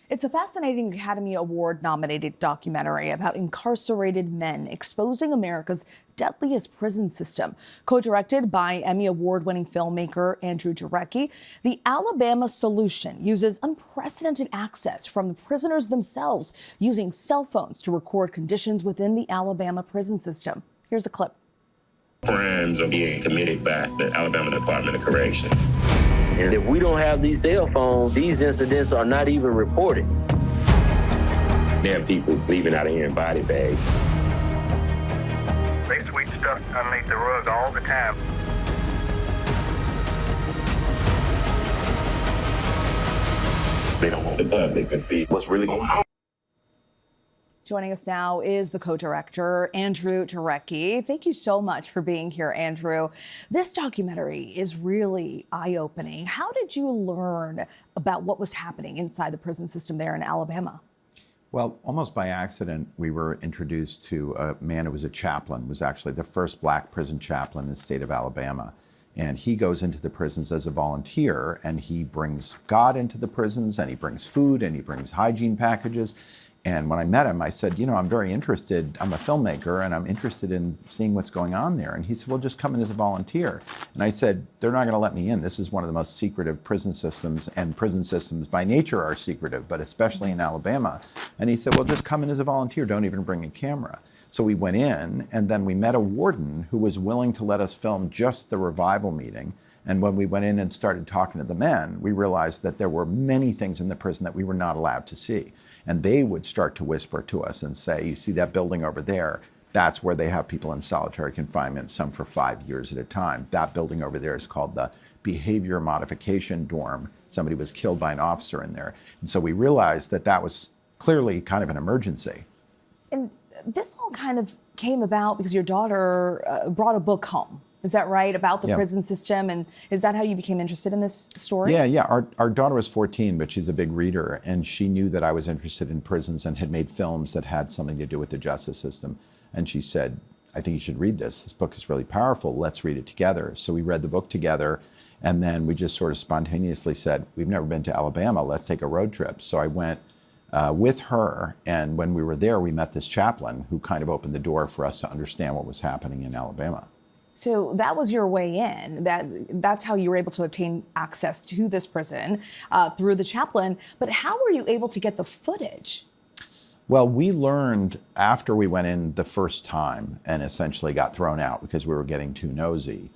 It's a fascinating Academy Award-nominated documentary about incarcerated men exposing America's deadliest prison system. Co-directed by Emmy Award-winning filmmaker Andrew Jarecki, The Alabama Solution uses unprecedented access from the prisoners themselves, using cell phones to record conditions within the Alabama prison system. Here's a clip. Crimes are being committed by the Alabama Department of Corrections. And if we don't have these cell phones, these incidents are not even reported. There are people leaving out of here in body bags. They sweep stuff underneath the rug all the time. They don't want the public to see what's really going on. Joining us now is the co-director, Andrew Jarecki. Thank you so much for being here, Andrew. This documentary is really eye-opening. How did you learn about what was happening inside the prison system there in Alabama? Well, almost by accident, we were introduced to a man who was a chaplain, was actually the first black prison chaplain in the state of Alabama. And he goes into the prisons as a volunteer, and he brings God into the prisons, and he brings food, and he brings hygiene packages. And when I met him, I said, you know, I'm very interested. I'm a filmmaker, and I'm interested in seeing what's going on there. And he said, well, just come in as a volunteer. And I said, they're not going to let me in. This is one of the most secretive prison systems, and prison systems by nature are secretive, but especially in Alabama. And he said, well, just come in as a volunteer. Don't even bring a camera. So we went in, and then we met a warden who was willing to let us film just the revival meeting. And when we went in and started talking to the men, we realized that there were many things in the prison that we were not allowed to see. And they would start to whisper to us and say, you see that building over there? That's where they have people in solitary confinement, some for 5 years at a time. That building over there is called the Behavior Modification Dorm. Somebody was killed by an officer in there. And so we realized that that was clearly kind of an emergency. And this all kind of came about because your daughter brought a book home. Is that right, about the prison system? And is that how you became interested in this story? Yeah. Our daughter was 14, but she's a big reader, and she knew that I was interested in prisons and had made films that had something to do with the justice system. And she said, I think you should read this. This book is really powerful. Let's read it together. So we read the book together, and then we just sort of spontaneously said, we've never been to Alabama. Let's take a road trip. So I went with her, and when we were there, we met this chaplain who kind of opened the door for us to understand what was happening in Alabama. So that was your way in. That's how you were able to obtain access to this prison through the chaplain. But how were you able to get the footage? Well, we learned after we went in the first time and essentially got thrown out because we were getting too nosy.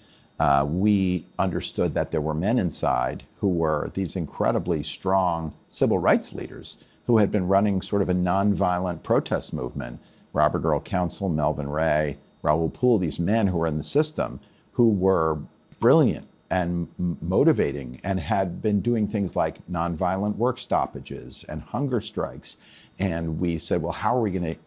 We understood that there were men inside who were these incredibly strong civil rights leaders who had been running sort of a nonviolent protest movement. Robert Earl Council, Melvin Ray, Raoul Poole, these men who were in the system who were brilliant and motivating and had been doing things like nonviolent work stoppages and hunger strikes. And we said, well, how are we going to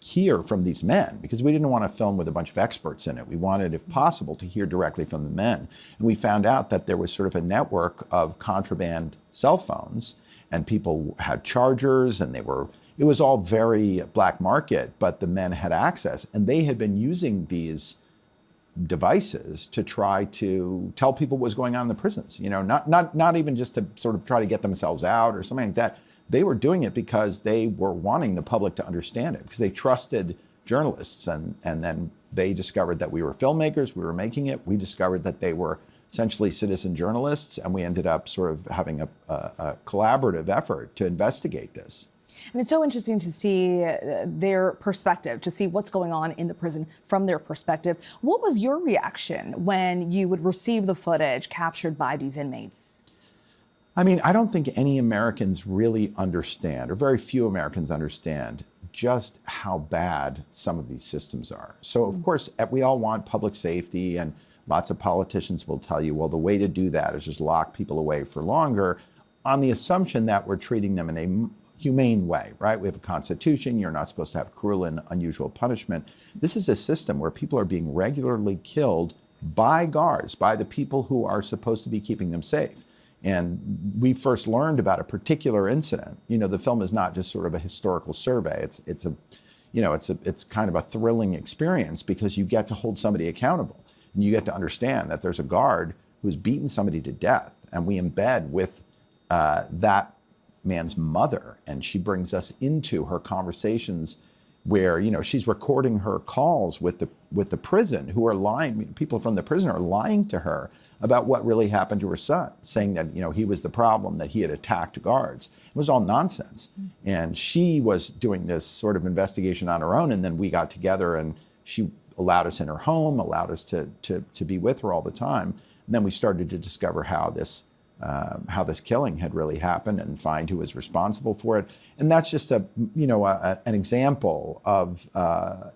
hear from these men? Because we didn't want to film with a bunch of experts in it. We wanted, if possible, to hear directly from the men. And we found out that there was sort of a network of contraband cell phones, and people had chargers, and it was all very black market, but the men had access, and they had been using these devices to try to tell people what was going on in the prisons. You know, not even just to sort of try to get themselves out or something like that. They were doing it because they were wanting the public to understand it, because they trusted journalists, and then they discovered that we were filmmakers, we were making it. We discovered that they were essentially citizen journalists, and we ended up sort of having a collaborative effort to investigate this. And it's so interesting to see their perspective, to see what's going on in the prison from their perspective. What was your reaction when you would receive the footage captured by these inmates? I mean, I don't think any Americans really understand, or very few Americans understand, just how bad some of these systems are. So, of course, we all want public safety, and lots of politicians will tell you, well, the way to do that is just lock people away for longer, on the assumption that we're treating them in a humane way, right? We have a constitution. You're not supposed to have cruel and unusual punishment. This is a system where people are being regularly killed by guards, by the people who are supposed to be keeping them safe. And we first learned about a particular incident. You know, the film is not just sort of a historical survey. It's kind of a thrilling experience, because you get to hold somebody accountable, and you get to understand that there's a guard who's beaten somebody to death, and we embed with that man's mother, and she brings us into her conversations where, you know, she's recording her calls with the prison, who are lying. People from the prison are lying to her about what really happened to her son, saying that, you know, he was the problem, that he had attacked guards. It was all nonsense. And she was doing this sort of investigation on her own, and then we got together and she allowed us in her home, allowed us to be with her all the time. And then we started to discover how this killing had really happened and find who was responsible for it. And that's just an example of a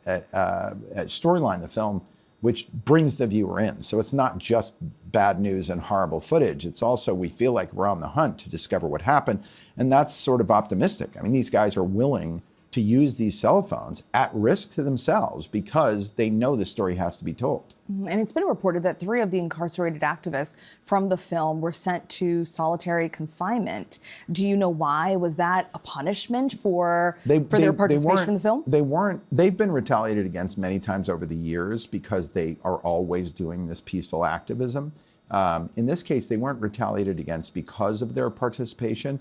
storyline in the film which brings the viewer in. So it's not just bad news and horrible footage. It's also, we feel like we're on the hunt to discover what happened. And that's sort of optimistic. I mean, these guys are willing to use these cell phones at risk to themselves because they know the story has to be told. And it's been reported that 3 of the incarcerated activists from the film were sent to solitary confinement. Do you know why? Was that a punishment for their participation in the film? They weren't. They've been retaliated against many times over the years because they are always doing this peaceful activism. In this case, they weren't retaliated against because of their participation.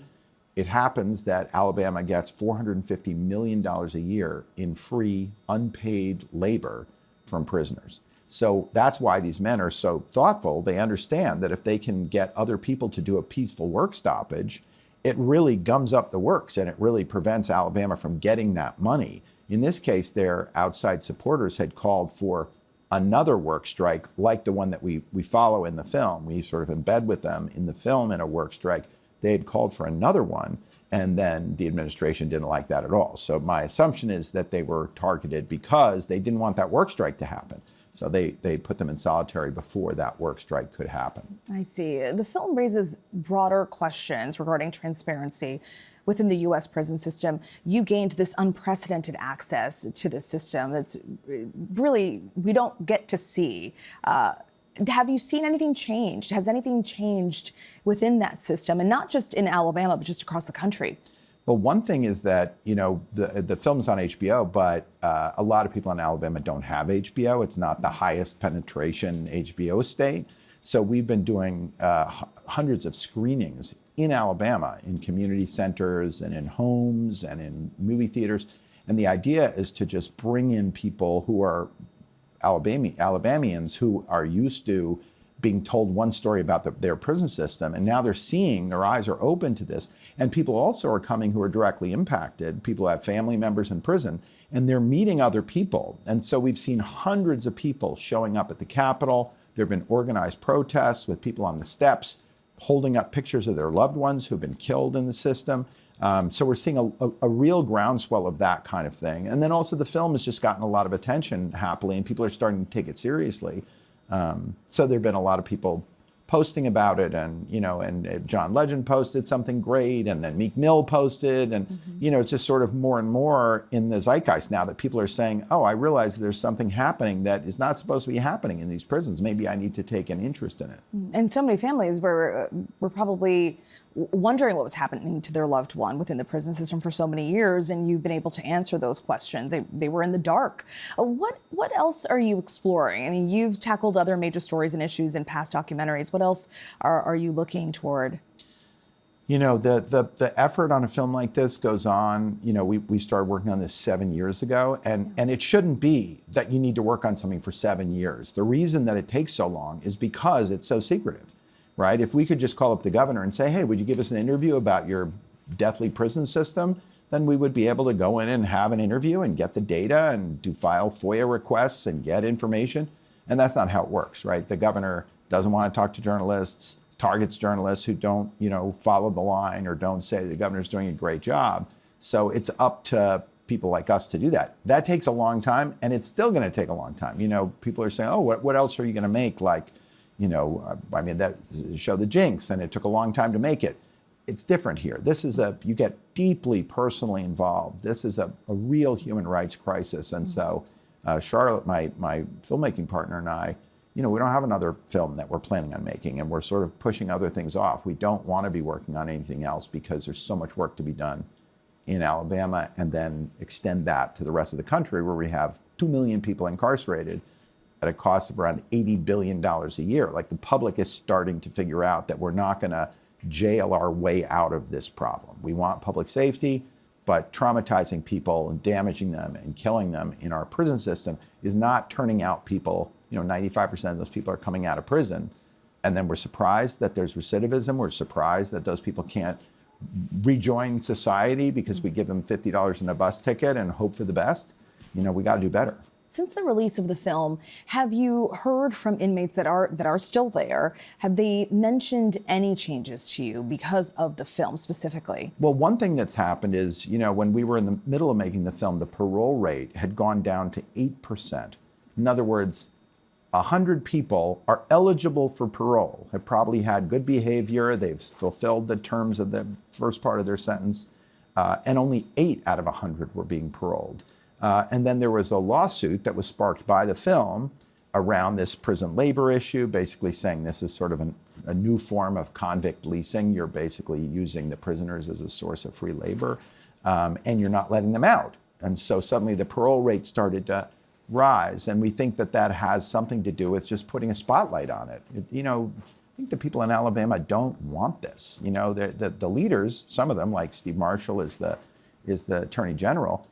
It happens that Alabama gets $450 million a year in free, unpaid labor from prisoners. So that's why these men are so thoughtful. They understand that if they can get other people to do a peaceful work stoppage, it really gums up the works and it really prevents Alabama from getting that money. In this case, their outside supporters had called for another work strike like the one that we follow in the film. We sort of embed with them in the film in a work strike. They had called for another one, and then the administration didn't like that at all. So my assumption is that they were targeted because they didn't want that work strike to happen. So they put them in solitary before that work strike could happen. I see. The film raises broader questions regarding transparency within the U.S. prison system. You gained this unprecedented access to the system that's really, we don't get to see. Have you seen anything changed? Has anything changed within that system? And not just in Alabama, but just across the country? Well, one thing is that, you know, the film's on HBO, but a lot of people in Alabama don't have HBO. It's not the highest penetration HBO state. So we've been doing hundreds of screenings in Alabama, in community centers and in homes and in movie theaters. And the idea is to just bring in people who are Alabamians who are used to being told one story about their prison system, and now they're seeing, their eyes are open to this. And people also are coming who are directly impacted. People have family members in prison, and they're meeting other people. And so we've seen hundreds of people showing up at the Capitol. There have been organized protests with people on the steps holding up pictures of their loved ones who've been killed in the system. So we're seeing a real groundswell of that kind of thing. And then also the film has just gotten a lot of attention, happily, and people are starting to take it seriously. So there have been a lot of people posting about it, and, you know, and John Legend posted something great, and then Meek Mill posted, and, you know, it's just sort of more and more in the zeitgeist now that people are saying, oh, I realize there's something happening that is not supposed to be happening in these prisons. Maybe I need to take an interest in it. And so many families were probably wondering what was happening to their loved one within the prison system for so many years, and you've been able to answer those questions. They were in the dark. What else are you exploring? I mean, you've tackled other major stories and issues in past documentaries. What else are you looking toward? You know, the effort on a film like this goes on. You know, we started working on this 7 years ago, and it shouldn't be that you need to work on something for 7 years. The reason that it takes so long is because it's so secretive. Right? If we could just call up the governor and say, hey, would you give us an interview about your deathly prison system? Then we would be able to go in and have an interview and get the data and file FOIA requests and get information. And that's not how it works, right? The governor doesn't want to talk to journalists, targets journalists who don't, you know, follow the line or don't say the governor's doing a great job. So it's up to people like us to do that. That takes a long time, and it's still going to take a long time. You know, people are saying, oh, what else are you going to make? Like, you know, I mean, that show The Jinx, and it took a long time to make it. It's different here. This is you get deeply personally involved. This is a real human rights crisis. And so Charlotte, my filmmaking partner, and I, you know, we don't have another film that we're planning on making, and we're sort of pushing other things off. We don't want to be working on anything else because there's so much work to be done in Alabama, and then extend that to the rest of the country where we have 2 million people incarcerated at a cost of around $80 billion a year. Like, the public is starting to figure out that we're not going to jail our way out of this problem. We want public safety, but traumatizing people and damaging them and killing them in our prison system is not turning out people. 95% of those people are coming out of prison. And then we're surprised that there's recidivism. We're surprised that those people can't rejoin society because we give them $50 in a bus ticket and hope for the best. We got to do better. Since the release of the film, have you heard from inmates that are still there? Have they mentioned any changes to you because of the film specifically? Well, one thing that's happened is, when we were in the middle of making the film, the parole rate had gone down to 8%. In other words, 100 people are eligible for parole, have probably had good behavior, they've fulfilled the terms of the first part of their sentence, and only 8 out of 100 were being paroled. And then there was a lawsuit that was sparked by the film around this prison labor issue, basically saying this is sort of a new form of convict leasing. You're basically using the prisoners as a source of free labor, and you're not letting them out. And so suddenly the parole rate started to rise, and we think that that has something to do with just putting a spotlight on it. I think the people in Alabama don't want this. The leaders, some of them, like Steve Marshall is the Attorney General,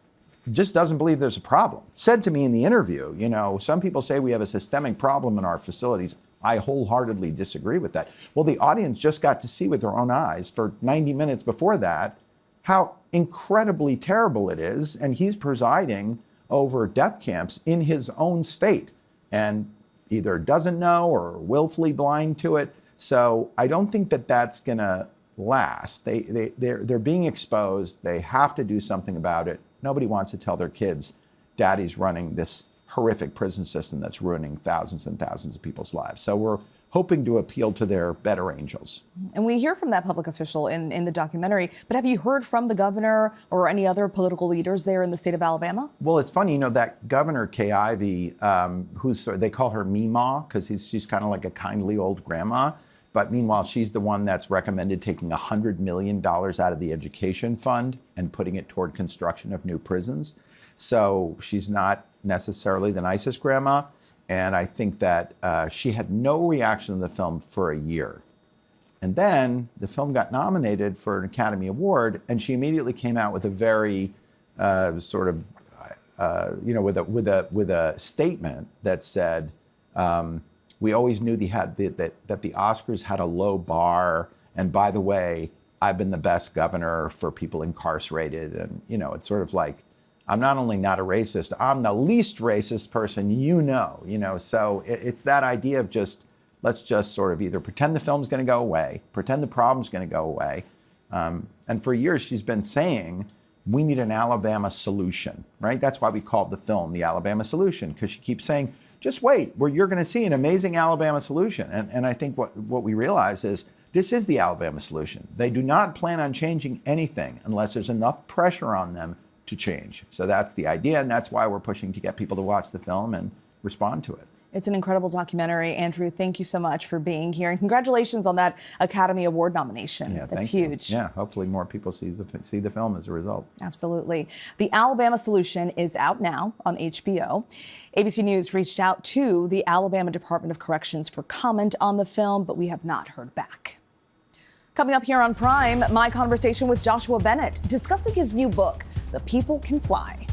just doesn't believe there's a problem. Said to me in the interview, some people say we have a systemic problem in our facilities. I wholeheartedly disagree with that. Well, the audience just got to see with their own eyes for 90 minutes before that how incredibly terrible it is, and he's presiding over death camps in his own state and either doesn't know or willfully blind to it. So I don't think that that's going to last. They're being exposed. They have to do something about it. Nobody wants to tell their kids, Daddy's running this horrific prison system that's ruining thousands and thousands of people's lives. So we're hoping to appeal to their better angels. And we hear from that public official in the documentary, but have you heard from the governor or any other political leaders there in the state of Alabama? Well, it's funny, that Governor Kay Ivey, they call her Meemaw because she's kind of like a kindly old grandma. But meanwhile, she's the one that's recommended taking $100 million out of the education fund and putting it toward construction of new prisons. So she's not necessarily the nicest grandma. And I think that she had no reaction to the film for a year. And then the film got nominated for an Academy Award, and she immediately came out with a very with a statement that said, we always knew that the Oscars had a low bar. And by the way, I've been the best governor for people incarcerated. And, it's sort of like, I'm not only not a racist, I'm the least racist person So it's that idea of let's just sort of either pretend the film's going to go away, pretend the problem's going to go away. And for years, she's been saying, we need an Alabama solution, right? That's why we called the film The Alabama Solution, because she keeps saying, just wait, you're going to see an amazing Alabama solution. And I think what we realize is this is the Alabama solution. They do not plan on changing anything unless there's enough pressure on them to change. So that's the idea, and that's why we're pushing to get people to watch the film and respond to it. It's an incredible documentary. Andrew, thank you so much for being here, and congratulations on that Academy Award nomination. Yeah, that's huge. Yeah, hopefully more people see the film as a result. Absolutely. The Alabama Solution is out now on HBO. ABC News reached out to the Alabama Department of Corrections for comment on the film, but we have not heard back. Coming up here on Prime, my conversation with Joshua Bennett discussing his new book, The People Can Fly.